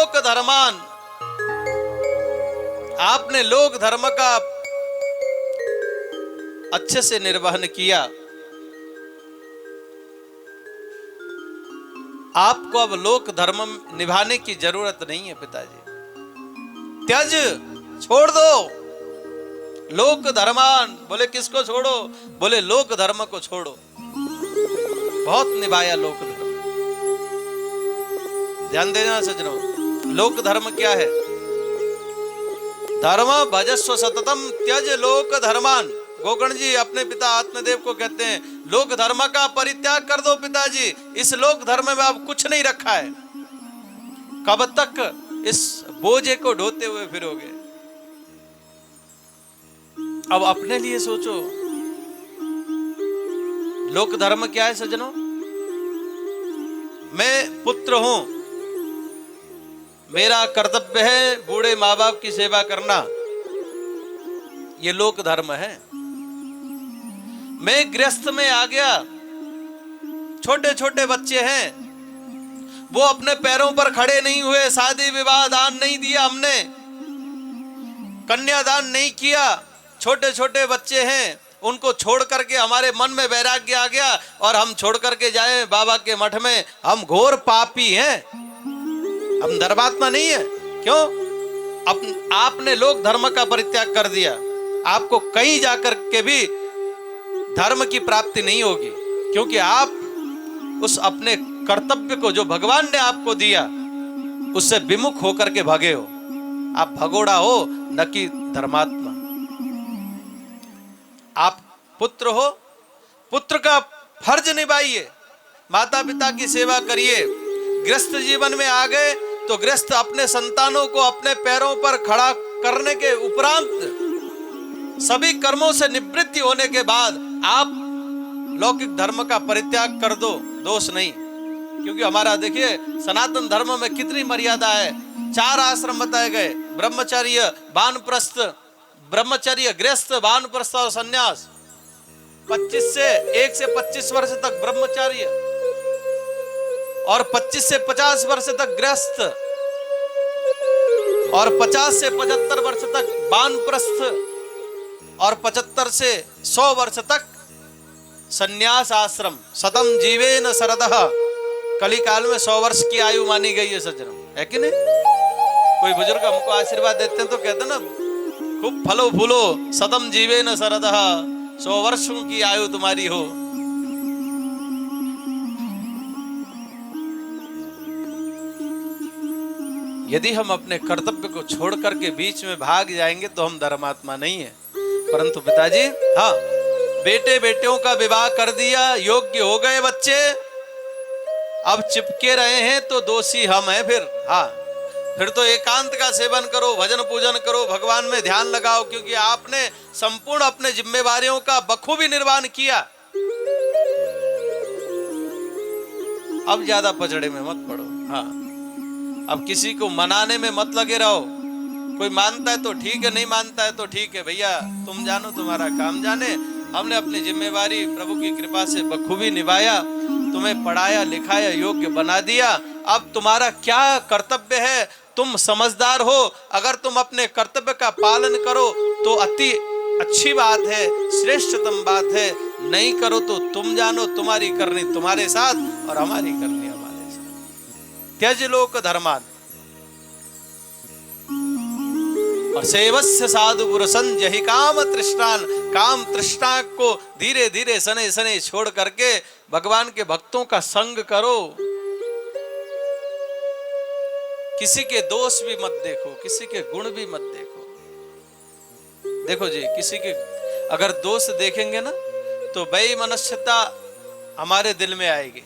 लोक धर्मान, आपने लोक धर्म का अच्छे से निर्वहन किया। आपको अब लोक धर्म निभाने की जरूरत नहीं है पिताजी। त्यज, छोड़ दो लोक धर्मान। बोले किसको छोड़ो? बोले लोक धर्म को छोड़ो। बहुत निभाया लोक धर्म। ध्यान देना सज्जनों, लोक धर्म क्या है? धर्म भजस्व सततम त्यज लोक धर्मान। गोकर्ण जी अपने पिता आत्मदेव को कहते हैं, लोक धर्म का परित्याग कर दो पिताजी। इस लोक धर्म में अब कुछ नहीं रखा है। कब तक इस बोझे को ढोते हुए फिरोगे? अब अपने लिए सोचो। लोक धर्म क्या है सज्जनों? मैं पुत्र हूं, मेरा कर्तव्य है बूढ़े माँ बाप की सेवा करना, ये लोक धर्म है। मैं गृहस्थ में आ गया, छोटे छोटे बच्चे हैं, वो अपने पैरों पर खड़े नहीं हुए, शादी विवाह दान नहीं दिया, हमने कन्यादान नहीं किया, छोटे छोटे बच्चे हैं, उनको छोड़ करके हमारे मन में वैराग्य आ गया और हम छोड़ करके जाए बाबा के मठ में, हम घोर पापी हैं, हम धर्मात्मा नहीं है। क्यों? आपने लोक धर्म का परित्याग कर दिया। आपको कहीं जाकर के भी धर्म की प्राप्ति नहीं होगी, क्योंकि आप उस अपने कर्तव्य को जो भगवान ने आपको दिया उससे विमुख होकर के भागे हो। आप भगोड़ा हो, न कि धर्मात्मा। आप पुत्र हो, पुत्र का फर्ज निभाइए, माता पिता की सेवा करिए। गृहस्थ जीवन में आ गए तो गृहस्थ अपने संतानों को अपने पैरों पर खड़ा करने के उपरांत सभी कर्मों से निवृत्ति होने के बाद आप लौकिक धर्म का परित्याग कर दो, दोष नहीं। क्योंकि हमारा देखिए सनातन धर्म में कितनी मर्यादा है। 4 आश्रम बताए गए, ब्रह्मचर्य, वानप्रस्थ, ब्रह्मचर्य, गृहस्थ, वानप्रस्थ और संन्यास। 1 से 25 वर्ष तक ब्रह्मचर्य और 25 से 50 वर्ष तक गृहस्थ और 50 से 75 वर्ष तक वानप्रस्थ और 75 से 100 वर्ष तक संन्यास आश्रम। शतम जीवेन शरदः, कली काल में 100 वर्ष की आयु मानी गई है सज्जनों, है कि नहीं? कोई बुजुर्ग हमको आशीर्वाद देते हैं तो कहते हैं ना, खूब फलो फूलो, शतम जीवेन शरदः, 100 वर्षों की आयु तुम्हारी हो। यदि हम अपने कर्तव्य को छोड़ करके बीच में भाग जाएंगे तो हम धर्मात्मा नहीं है। परंतु पिताजी, हाँ, बेटे बेटियों का विवाह कर दिया, योग्य हो गए बच्चे, अब चिपके रहे हैं तो दोषी हम हैं। फिर तो एकांत का सेवन करो, भजन पूजन करो, भगवान में ध्यान लगाओ, क्योंकि आपने संपूर्ण अपने जिम्मेवारियों का बखूबी निर्वहन किया। अब ज्यादा पचड़े में मत पड़ो। हाँ, अब किसी को मनाने में मत लगे रहो। कोई मानता है तो ठीक है, नहीं मानता है तो ठीक है, भैया तुम जानो, तुम्हारा काम जाने। हमने अपनी जिम्मेवारी प्रभु की कृपा से बखूबी निभाया, तुम्हें पढ़ाया लिखाया, योग्य बना दिया। अब तुम्हारा क्या कर्तव्य है? तुम समझदार हो, अगर तुम अपने कर्तव्य का पालन करो तो अति अच्छी बात है, श्रेष्ठतम बात है। नहीं करो तो तुम जानो, तुम्हारी करनी तुम्हारे साथ और हमारी करनी हमारे साथ। त्यज लोक धर्मान और सेवस्य साधु पुरुषं जहि काम तृष्णान। काम तृष्णा को धीरे धीरे सने सने छोड़ करके भगवान के भक्तों का संग करो। किसी के दोष भी मत देखो, किसी के गुण भी मत देखो। देखो जी, किसी के अगर दोष देखेंगे ना तो बेईमानस्यता हमारे दिल में आएगी।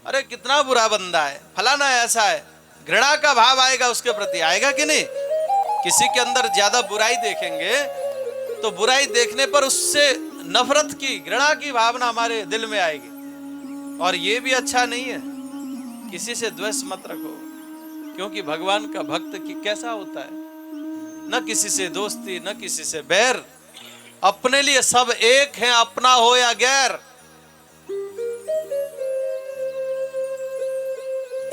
अरे कितना बुरा बंदा है, फलाना ऐसा है, घृणा का भाव आएगा उसके प्रति, आएगा कि नहीं? किसी के अंदर ज्यादा बुराई देखेंगे तो बुराई देखने पर उससे नफरत की, घृणा की भावना हमारे दिल में आएगी। और ये भी अच्छा नहीं है। किसी से द्वेष मत रखो, क्योंकि भगवान का भक्त की कैसा होता है, न किसी से दोस्ती न किसी से बैर, अपने लिए सब एक हैं, अपना हो या गैर।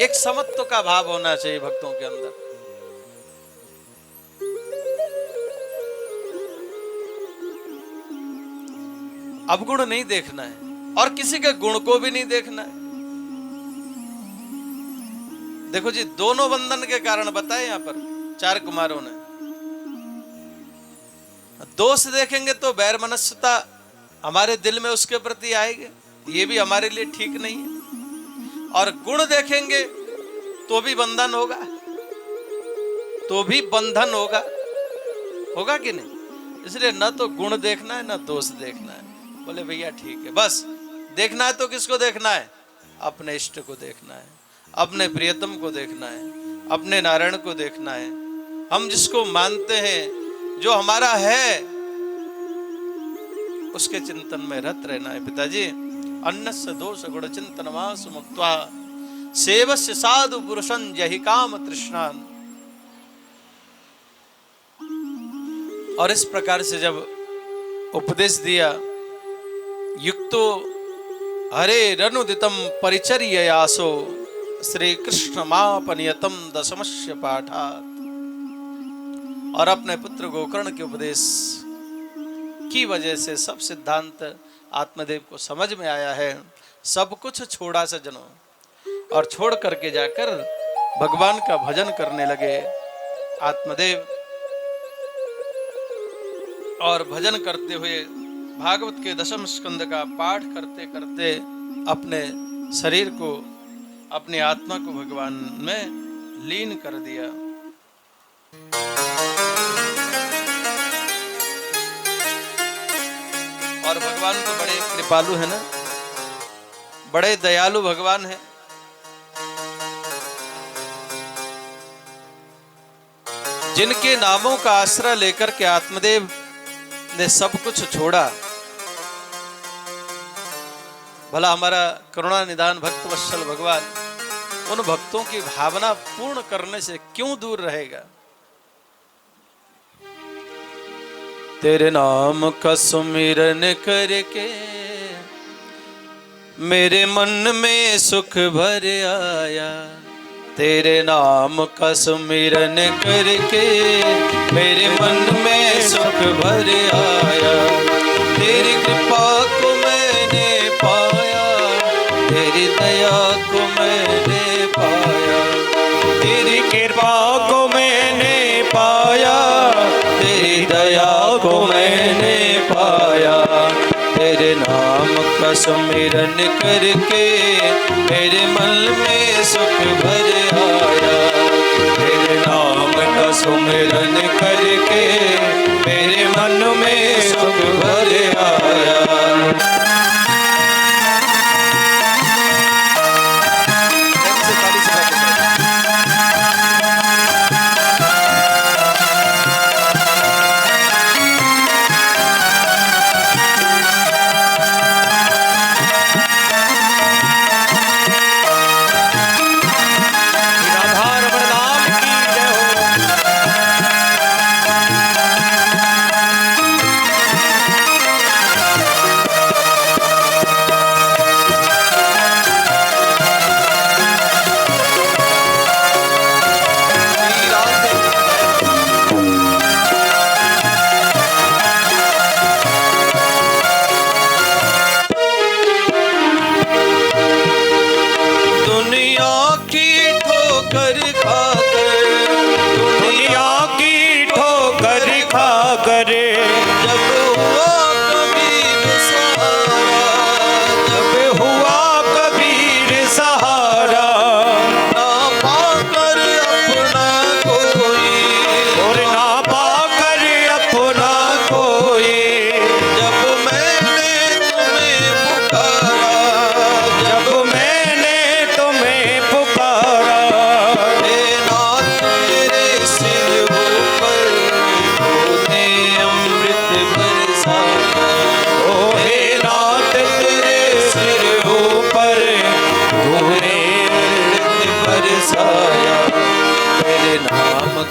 एक समत्व का भाव होना चाहिए भक्तों के अंदर। अवगुण नहीं देखना है और किसी के गुण को भी नहीं देखना है। देखो जी, दोनों बंधन के कारण बताए यहां पर चार कुमारों ने। दोष देखेंगे तो बैर मनस्यता हमारे दिल में उसके प्रति आएगी, ये भी हमारे लिए ठीक नहीं है। और गुण देखेंगे तो भी बंधन होगा, तो भी बंधन होगा, होगा कि नहीं? इसलिए न तो गुण देखना है, न दोष देखना है। बोले भैया ठीक है, बस देखना है तो किसको देखना है? अपने इष्ट को देखना है, अपने प्रियतम को देखना है, अपने नारायण को देखना है। हम जिसको मानते हैं, जो हमारा है, उसके चिंतन में रत रहना है। पिताजी, अन्नस्य दोष गुण चिंतन मास मुक्त्वा सेवस्य साधु पुरुषं जहि काम तृष्णान। और इस प्रकार से जब उपदेश दिया, युक्तो हरे रनुदितम परिचर्ययासो श्री कृष्ण मापनियतम दशमस्य पाठात्। और अपने पुत्र गोकर्ण के उपदेश की वजह से सब सिद्धांत आत्मदेव को समझ में आया है। सब कुछ छोड़ा सज्जनों, और छोड़ करके जाकर भगवान का भजन करने लगे आत्मदेव। और भजन करते हुए भागवत के दशम स्कंद का पाठ करते करते अपने शरीर को, अपनी आत्मा को भगवान में लीन कर दिया। और भगवान तो बड़े कृपालु है ना, बड़े दयालु भगवान है। जिनके नामों का आश्रय लेकर के आत्मदेव ने सब कुछ छोड़ा। भला हमारा करुणा निधान भक्त वत्सल भगवान उन भक्तों की भावना पूर्ण करने से क्यों दूर रहेगा? तेरे नाम का सुमिरन करके मेरे मन में सुख भर आया। तेरे नाम का सुमिरन करके मेरे मन में सुख भर आया। तेरी कृपा को मैंने पाया, तेरी दया को मैंने पाया। तेरी कृपा को मैंने पाया, तेरी दया को मैंने पाया। तेरे नाम का सुमिरन करके मेरे मन में सुख भर आया। तेरे नाम का सुमिरन करके मेरे मन में सुख भर आया।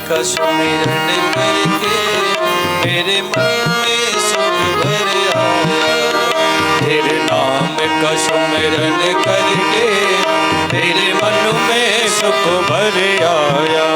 का सुमिरन करके मेरे मन में सुख भर आया। तेरे नाम का सुमिरन करके मेरे मन में सुख भर आया।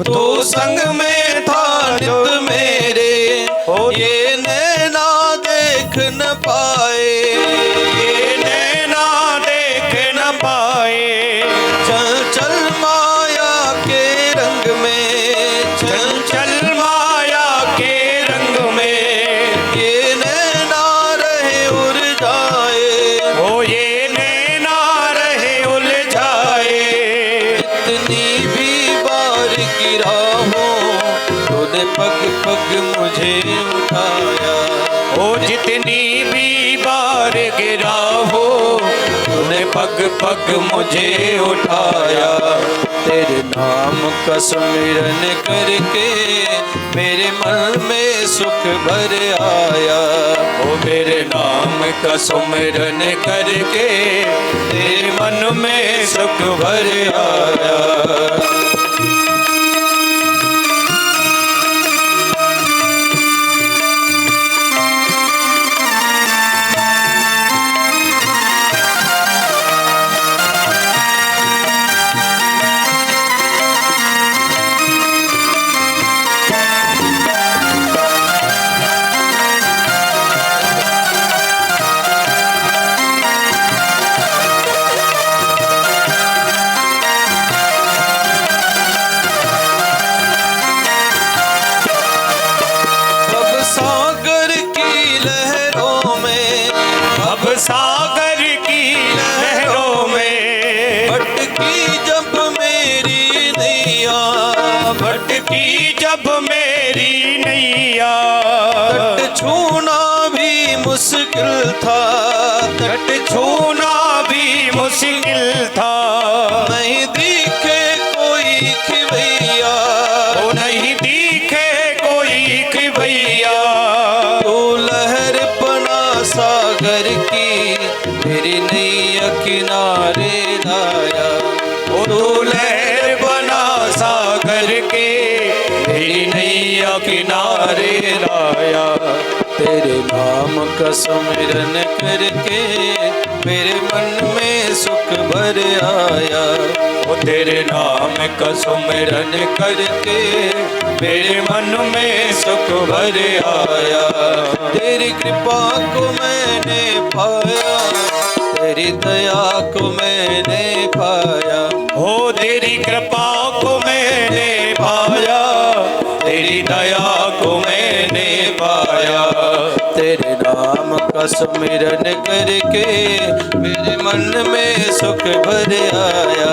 तो संग में था नित मेरे, ये नैना देख न पाए, ये नैना देख न पाए। चंचल माया के रंग में, चंचल माया के रंग में, ये नैना रहे उलझाए, ओ ये नैना रहे उलझाए। इतनी भी बार गिरा हो तूने पग पग मुझे उठाया, ओ जितनी भी बार गिरा हो तूने पग पग मुझे उठाया। तेरे नाम का सुमिरन करके मेरे मन में सुख भर आया, ओ मेरे नाम का सुमिरन करके तेरे मन में सुख भर आया। सागर की लहरों में भटकी जब मेरी नैया, भटकी जब मेरी नैया। तट छूना भी मुश्किल था, तट छूना भी मुश्किल था। नहीं दिखे कोई खिवैया, ओ नहीं दिखे कोई खिवैया। तू लहर बना सागर की मेरी नैया किनारे लाया, ओ तू लहर बना सागर के मेरी नैया किनारे लाया। तेरे नाम का सुमिरन करके मेरे मन में सुख भर आया, ओ तेरे नाम का सुमिरन करके मेरे मन में सुख भर आया। तेरी कृपा को मैंने पाया, तेरी दया को मैंने पाया, हो तेरी कृपा को मैंने पाया, तेरी दया को मैंने पाया। तेरे नाम का सुमिरन करके मेरे मन में सुख भर आया,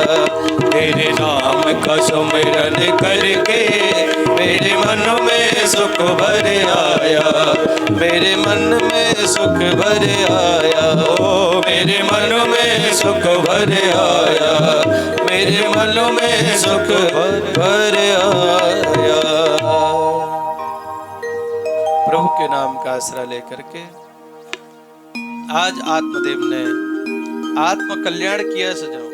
तेरे नाम का सुमिरन करके मेरे मन में सुख भर आया। मेरे मन में सुख भर आया, ओ मेरे मन में सुख भर आया, मेरे मन में सुख भर आया। प्रभु के नाम का आसरा लेकर के आज आत्मदेव ने आत्म कल्याण किया सजो।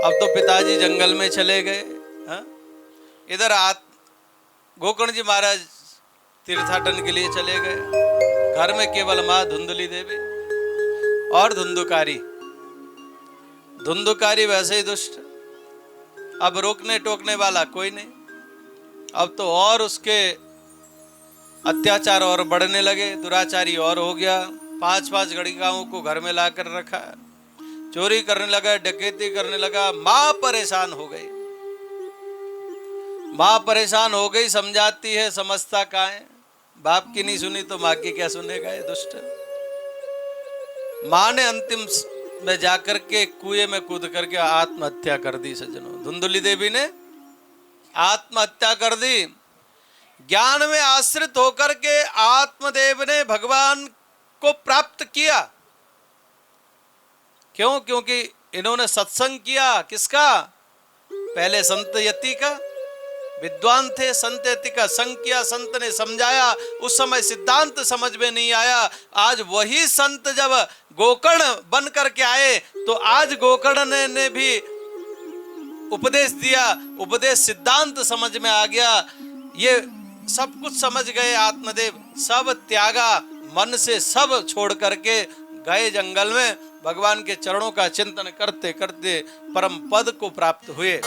अब तो पिताजी जंगल में चले गए, इधर गोकर्ण जी महाराज तीर्थाटन के लिए चले गए। घर में केवल माँ धुंधली देवी और धुंधुकारी। धुंधुकारी वैसे ही दुष्ट, अब रोकने टोकने वाला कोई नहीं। अब तो और उसके अत्याचार और बढ़ने लगे, दुराचारी और हो गया। 5-5 गड़िकाओं को घर में लाकर रखा, चोरी करने लगा, डकैती करने लगा। माँ परेशान हो गई। माँ परेशान हो गई, समझाती है, समझता कहाँ है। बाप की नहीं सुनी तो माँ की क्या सुनेगा ये दुष्ट। माँ ने अंतिम में जाकर के कुएं में कूद करके आत्महत्या कर दी। सज्जनों, धुंधुली देवी ने आत्महत्या कर दी। ज्ञान में आश्रित होकर के आत्मदेव ने भगवान को प्राप्त किया। क्यों? क्योंकि इन्होंने सत्संग किया। किसका? पहले संत यति का, विद्वान थे, संत यति का संग किया, संत ने समझाया। उस समय सिद्धांत समझ में नहीं आया। आज वही संत जब गोकर्ण बन करके आए तो आज गोकर्ण ने भी उपदेश दिया, उपदेश सिद्धांत समझ में आ गया। ये सब कुछ समझ गए आत्मदेव, सब त्यागा, मन से सब छोड़ करके गए जंगल में, भगवान के चरणों का चिंतन करते करते परम पद को प्राप्त हुए।